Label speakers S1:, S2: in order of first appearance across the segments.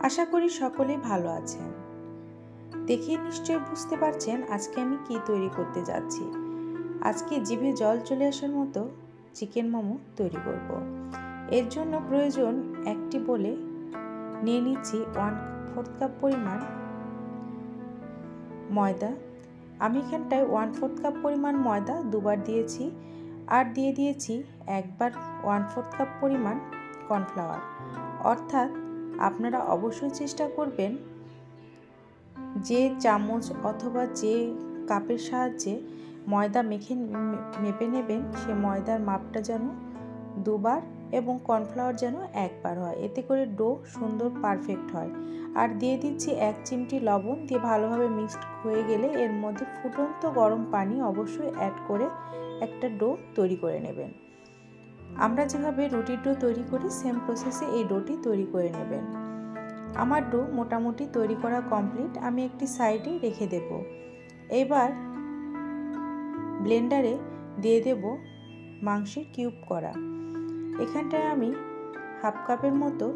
S1: আশা করি সকলেই ভালো আছেন। দেখে নিশ্চয়ই বুঝতে পারছেন আজকে আমি কি তৈরি করতে যাচ্ছি। আজকে জিভে জল চলে আসার মতো চিকেন মোমো তৈরি করব। এর জন্য প্রয়োজন একটি বলে নিয়ে নিচ্ছি 1/4 কাপ পরিমাণ ময়দা। আমি এখানটায় 1/4 কাপ পরিমাণ ময়দা দুবার দিয়েছি, আর দিয়ে দিয়েছি একবার 1/4 কাপ পরিমাণ কর্নফ্লাওয়ার। অর্থাৎ আপনারা অবশ্যই চেষ্টা করবেন যে চামচ অথবা যে কাপের সাহায্যে ময়দা মেপে নেবেন সে ময়দার মাপটা যেন দুবার এবং কর্নফ্লাওয়ার যেন একবার হয়, এতে করে ডো সুন্দর পারফেক্ট হয়। আর দিয়ে দিচ্ছি 1 চিমটি লবণ। দিয়ে ভালোভাবে মিক্সড হয়ে গেলে এর মধ্যে ফুটন্ত গরম পানি অবশ্যই অ্যাড করে একটা ডো তৈরি করে নেবেন। আমরা যেভাবে রুটির ডো তৈরি করি সেম প্রসেসে এই ডোটি তৈরি করে নেবেন। আমার ডো মোটামুটি তৈরি করা কমপ্লিট, আমি একটি সাইডে রেখে দেব। এবার ব্লেন্ডারে দিয়ে দেব মাংসের কিউব করা। এখানটায় আমি 1/2 কাপের মতো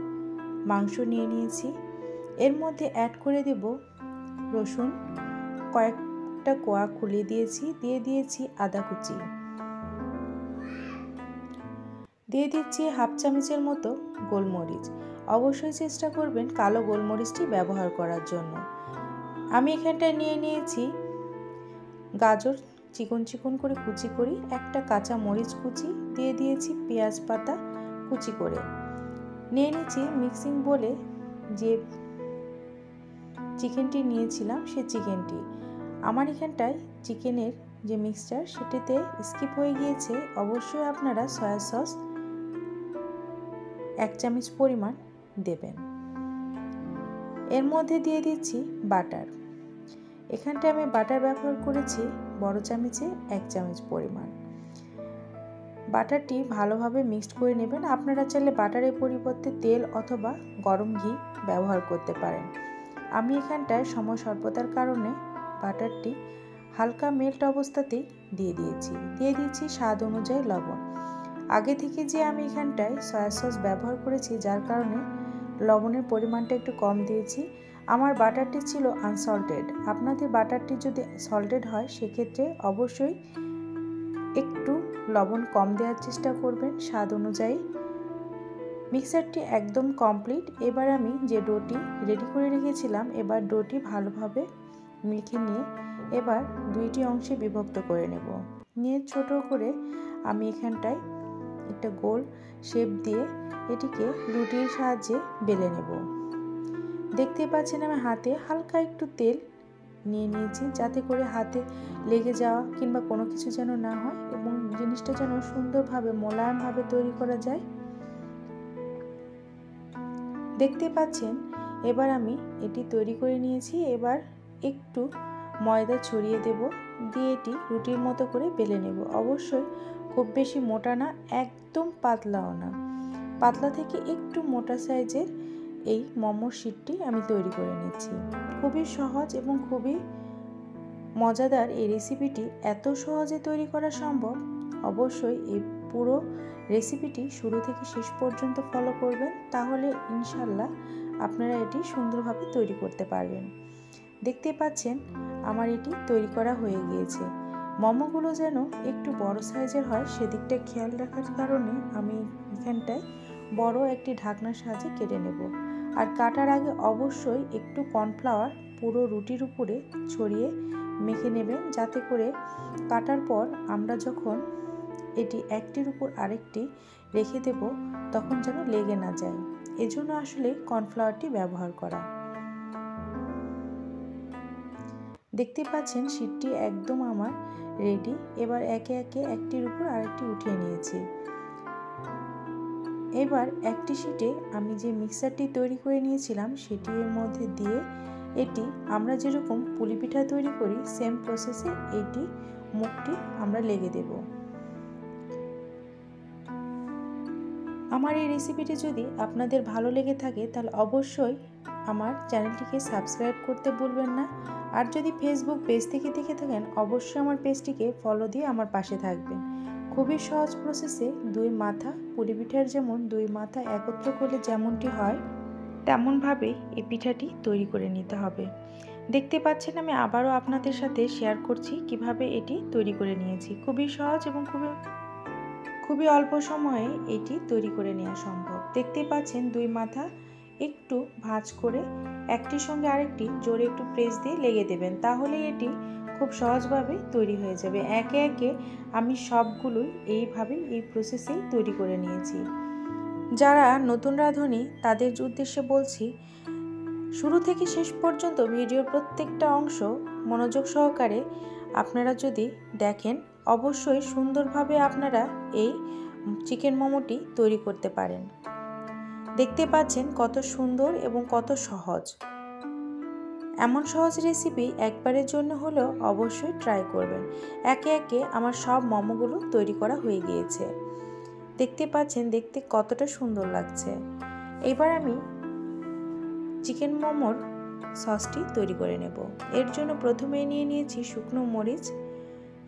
S1: মাংস নিয়ে নিয়েছি। এর মধ্যে অ্যাড করে দেব রসুন, কয়েকটা কোয়া খুলে দিয়েছি, দিয়ে দিয়েছি আদা কুচি, দিয়ে দিচ্ছি 1/2 চামচের মতো গোলমরিচ। অবশ্যই চেষ্টা করবেন কালো গোলমরিচটি ব্যবহার করার জন্য। আমি এখানটায় নিয়ে নিয়েছি গাজর চিকন চিকন করে কুচি করি, একটা কাঁচা মরিচ কুচি, দিয়ে দিয়েছি পেঁয়াজ পাতা কুচি করে। নিয়ে নিচ্ছি মিক্সিং বলে যে চিকেনটি নিয়েছিলাম সে চিকেনটি। আমার এখানটায় চিকেনের যে মিক্সচার সেটিতে স্কিপ হয়ে গিয়েছে, অবশ্যই আপনারা সয়া সস 1 চামচ পরিমাণ দেবেন। এর মধ্যে দিয়ে দিচ্ছি বাটার। এখানটায় আমি বাটার ব্যবহার করেছি বড় চামচে 1 চামচ পরিমাণ। বাটারটি ভালোভাবে মিক্সড করে নেবেন। আপনারা চাইলে বাটারের পরিবর্তে তেল অথবা গরম ঘি ব্যবহার করতে পারেন। আমি এখানটায় সময় স্বল্পতার কারণে বাটারটি হালকা মেল্ট অবস্থাতেই দিয়ে দিয়েছি স্বাদ অনুযায়ী লবণ। আগে থেকে যে আমি এখানটায় সয়া সস ব্যবহার করেছি যার কারণে লবণের পরিমাণটা একটু কম দিয়েছি। আমার বাটারটি ছিল আনসল্টেড। আপনাদের বাটারটি যদি সল্টেড হয় সেক্ষেত্রে অবশ্যই একটু লবণ কম দেওয়ার চেষ্টা করবেন স্বাদ অনুযায়ী। মিক্সারটি একদম কমপ্লিট। এবার আমি যে ডোটি রেডি করে রেখেছিলাম, এবার ডোটি ভালোভাবে মেখে নিয়ে এবার 2টি অংশে বিভক্ত করে নেব। নিয়ে ছোট করে আমি এখানটায় একটা গোল শেপ দিয়ে এটিকে রুটির সাহায্যে বেলে নেব। দেখতে পাচ্ছেন আমি হাতে হালকা একটু তেল নিয়ে নিয়েছি যাতে করে হাতে লেগে যাওয়া কিংবা কোনো কিছু যেন না হয় এবং জিনিসটা যেন সুন্দরভাবে মোলায়েমভাবে তৈরি করা যায়। দেখতে পাচ্ছেন এবার আমি এটি তৈরি করে নিয়েছি। এবার একটু ময়দা ছড়িয়ে দেব, দিয়ে এটি রুটির মতো করে বেলে নেব। অবশ্যই খুব বেশি মোটা না, একদম পাতলাও না, পাতলা থেকে একটু মোটা সাইজের এই মোমোর শিটটি আমি তৈরি করে নিচ্ছি। খুবই সহজ এবং খুবই মজাদার এই রেসিপিটি এত সহজে তৈরি করা সম্ভব। অবশ্যই এই পুরো রেসিপিটি শুরু থেকে শেষ পর্যন্ত ফলো করবেন, তাহলে ইনশাল্লাহ আপনারা এটি সুন্দরভাবে তৈরি করতে পারবেন। দেখতে পাচ্ছেন আমার এটি তৈরি করা হয়ে গিয়েছে। মোমোগুলো যেন একটু বড় সাইজের হয় সেদিকটা খেয়াল রাখার কারণে আমি এখানটায় বড় একটি ঢাকনার সাহায্যে কেটে নেব। আর কাটার আগে অবশ্যই একটু কর্নফ্লাওয়ার পুরো রুটির উপরে ছড়িয়ে মেখে নেবেন, যাতে করে কাটার পর আমরা যখন এটি একটির উপর আরেকটি রেখে দেব তখন যেন লেগে না যায়। এজন্য আসলে কর্নফ্লাওয়ারটি ব্যবহার করা। দেখতে পাচ্ছেন শিটটি একদম আমার রেডি। এবার একে একে একটির উপর আরেকটি উঠিয়ে নিয়েছি। এবার একটি শিটে আমি যে মিক্সারটি তৈরি করে নিয়েছিলাম সেটি এর মধ্যে দিয়ে এটি আমরা যেরকম পুলি পিঠা তৈরি করি সেম প্রসেসে এটি মুখটি আমরা লেগে দেব। আমার এই রেসিপিটি যদি আপনাদের ভালো লেগে থাকে তাহলে অবশ্যই আমার চ্যানেলটিকে সাবস্ক্রাইব করতে ভুলবেন না। আর যদি ফেসবুক পেজ থেকে দেখে থাকেন অবশ্যই আমার পেজটিকে ফলো দিয়ে আমার পাশে থাকবেন। খুবই সহজ প্রসেসে 2 মাথা পুলি পিঠার যেমন 2 মাথা একত্র করলে যেমনটি হয় তেমনভাবেই এই পিঠাটি তৈরি করে নিতে হবে। দেখতে পাচ্ছেন আমি আবারও আপনাদের সাথে শেয়ার করছি কিভাবে এটি তৈরি করে নিয়েছি। খুবই সহজ এবং খুবই অল্প সময়ে এটি তৈরি করে নেওয়া সম্ভব। দেখতেই পাচ্ছেন দুই মাথা একটু ভাঁজ করে একটির সঙ্গে আরেকটি জোরে একটু প্রেস দিয়ে লেগে দেবেন, তাহলে এটি খুব সহজভাবে তৈরি হয়ে যাবে। একে একে আমি সবগুলোই এইভাবেই এই প্রসেসেই তৈরি করে নিয়েছি। যারা নতুন রাঁধুনি তাদের উদ্দেশ্যে বলছি, শুরু থেকে শেষ পর্যন্ত ভিডিওর প্রত্যেকটা অংশ মনোযোগ সহকারে আপনারা যদি দেখেন, অবশ্যই সুন্দরভাবে আপনারা এই চিকেন মোমোটি তৈরি করতে পারেন। দেখতে পাচ্ছেন কত সুন্দর এবং কত সহজ। এমন সহজ রেসিপি একবারের জন্য হলেও অবশ্যই ট্রাই করবেন। একে একে আমার সব মোমোগুলো তৈরি করা হয়ে গিয়েছে। দেখতে পাচ্ছেন দেখতে কতটা সুন্দর লাগছে। এবার আমি চিকেন মোমোর সসটি তৈরি করে নেব। এর জন্য প্রথমে নিয়ে নিয়েছি শুকনো মরিচ,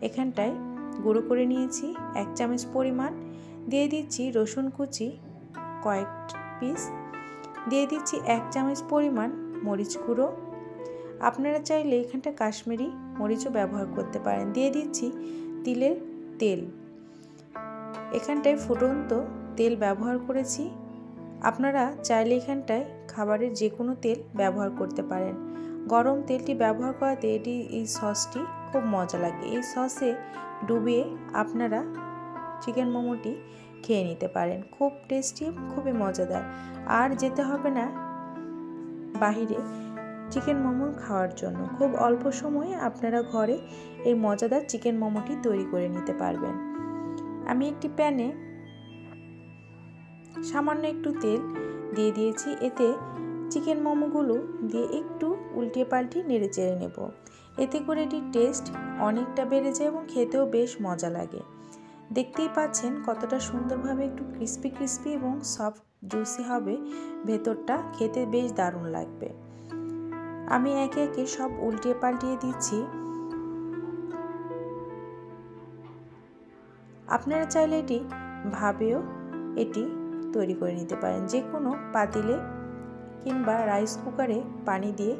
S1: এখানটায় গুঁড়ো করে নিয়েছি 1 চামচ পরিমাণ। দিয়ে দিচ্ছি রসুন কুচি কয়েক পিস, দিয়ে দিচ্ছি 1 চামচ পরিমাণ মরিচ গুঁড়ো, আপনারা চাইলে এখানটা কাশ্মীরি মরিচও ব্যবহার করতে পারেন। দিয়ে দিচ্ছি তিলের তেল, এখানটায় ফুটন্ত তেল ব্যবহার করেছি। আপনারা চাইলে এখানটায় খাবারের যে কোনো তেল ব্যবহার করতে পারেন। গরম তেলটি ব্যবহার করাতে এই সসটি খুব মজা লাগে। এই সসে ডুবিয়ে আপনারা চিকেন মোমোটি খেয়ে নিতে পারেন। খুব টেস্টি, খুবই মজাদার। আর যেতে হবে না বাহিরে চিকেন মোমো খাওয়ার জন্য। খুব অল্প সময়ে আপনারা ঘরে এই মজাদার চিকেন মোমোটি তৈরি করে নিতে পারবেন। আমি একটি প্যানে সামান্য একটু তেল দিয়ে দিয়েছি। এতে চিকেন মোমোগুলো দিয়ে একটু উল্টে পাল্টে নেড়ে চেড়ে নেব। এতে করে এটির টেস্ট অনেকটা বেড়ে যায় এবং খেতেও বেশ মজা লাগে। দেখতেই পাচ্ছেন কতটা সুন্দরভাবে একটু ক্রিস্পি এবং সফট জুসি হবে ভেতরটা, খেতে বেশ দারুণ লাগবে। আমি একে একে সব উল্টিয়ে পাল্টিয়ে দিচ্ছি। আপনারা চাইলে এটি ভাবেও এটি তৈরি করে নিতে পারেন। যে কোনো পাতিলে কিংবা রাইস কুকারে পানি দিয়ে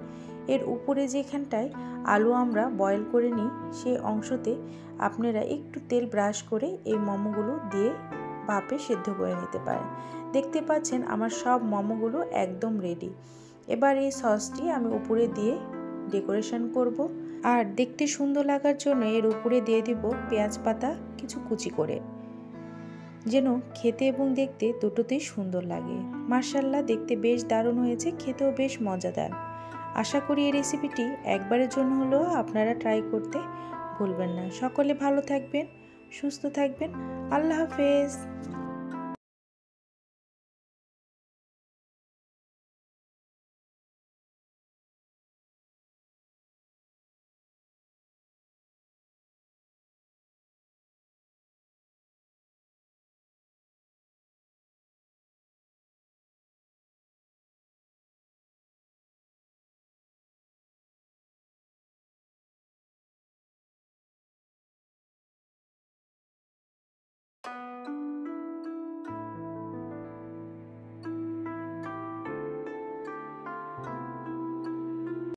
S1: এর উপরে যেখানটায় আলু আমরা বয়েল করে নিই সেই অংশতে আপনারা একটু তেল ব্রাশ করে এই মোমোগুলো দিয়ে ভাপে সেদ্ধ করে নিতে পারেন। দেখতে পাচ্ছেন আমার সব মোমোগুলো একদম রেডি। এবার এই সসটি আমি উপরে দিয়ে ডেকোরেশন করব। আর দেখতে সুন্দর লাগার জন্য এর উপরে দিয়ে দিব পেঁয়াজ পাতা কিছু কুচি করে, যেন খেতে এবং দেখতে দুটোতেই সুন্দর লাগে। মাশাআল্লাহ, দেখতে বেশ দারুণ হয়েছে, খেতেও বেশ মজাদার। আশা করি এই রেসিপিটি একবারের জন্য হলেও আপনারা ট্রাই করতে ভুলবেন না। সকলে ভালো থাকবেন, সুস্থ থাকবেন। আল্লাহ হাফেজ।